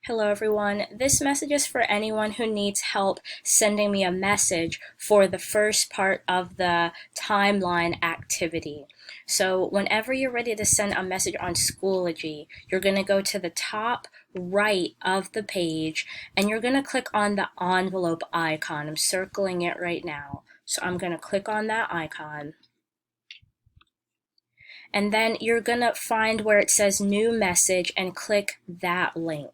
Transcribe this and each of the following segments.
Hello everyone, this message is for anyone who needs help sending me a message for the first part of the timeline activity. So whenever you're ready to send a message on Schoology, you're going to go to the top right of the page and you're going to click on the envelope icon. I'm circling it right now. So I'm going to click on that icon. And then you're going to find where it says new message and click that link.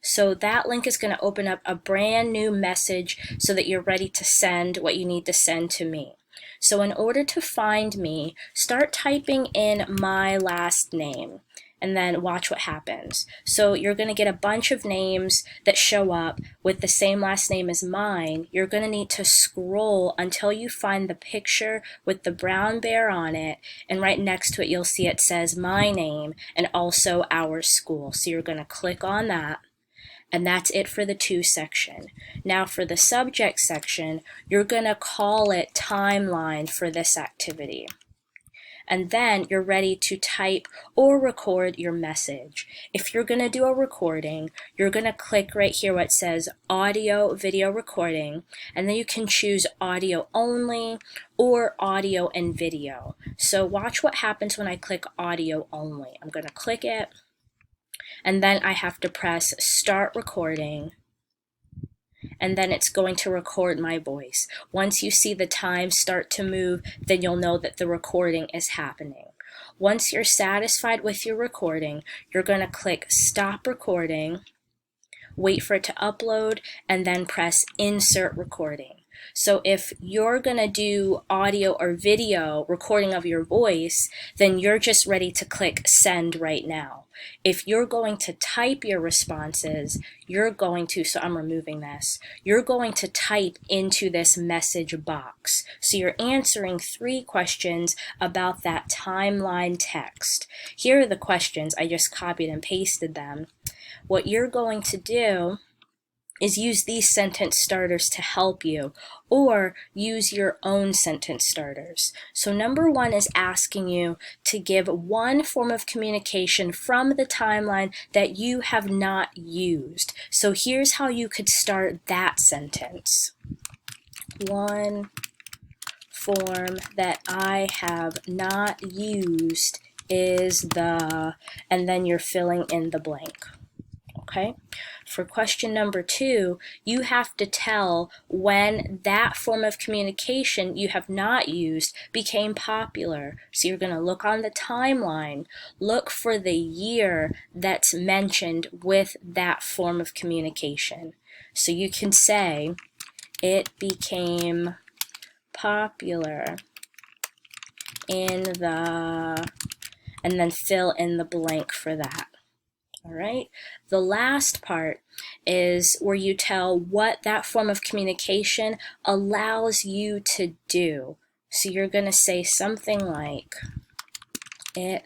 So that link is going to open up a brand new message so that you're ready to send what you need to send to me. So in order to find me, start typing in my last name and then watch what happens. So you're going to get a bunch of names that show up with the same last name as mine. You're going to need to scroll until you find the picture with the brown bear on it, and right next to it you'll see it says my name and also our school. So you're going to click on that. And that's it for the to section. Now for the subject section, you're going to call it timeline for this activity. And then you're ready to type or record your message. If you're going to do a recording, you're going to click right here where it says audio video recording, and then you can choose audio only or audio and video. So watch what happens when I click audio only. I'm going to click it. And then I have to press start recording, and then it's going to record my voice. Once you see the time start to move, then you'll know that the recording is happening. Once you're satisfied with your recording, you're going to click stop recording, wait for it to upload, and then press insert recording. So if you're going to do audio or video recording of your voice, then you're just ready to click send right now. If you're going to type your responses, you're going to, so I'm removing this, you're going to type into this message box. So you're answering 3 questions about that timeline text. Here are the questions. I just copied and pasted them. What you're going to do is use these sentence starters to help you, or use your own sentence starters. So number 1 is asking you to give one form of communication from the timeline that you have not used. So here's how you could start that sentence. One form that I have not used is the, and then you're filling in the blank. Okay. For question number 2, you have to tell when that form of communication you have not used became popular. So you're going to look on the timeline, look for the year that's mentioned with that form of communication. So you can say it became popular in the, and then fill in the blank for that. All right. The last part is where you tell what that form of communication allows you to do. So you're going to say something like, it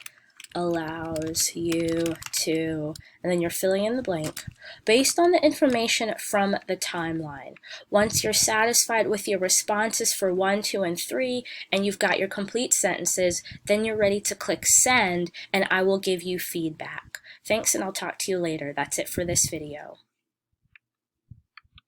allows you to, and then you're filling in the blank based on the information from the timeline. Once you're satisfied with your responses for 1, 2, and 3, and you've got your complete sentences, then you're ready to click send, and I will give you feedback. Thanks, and I'll talk to you later. That's it for this video.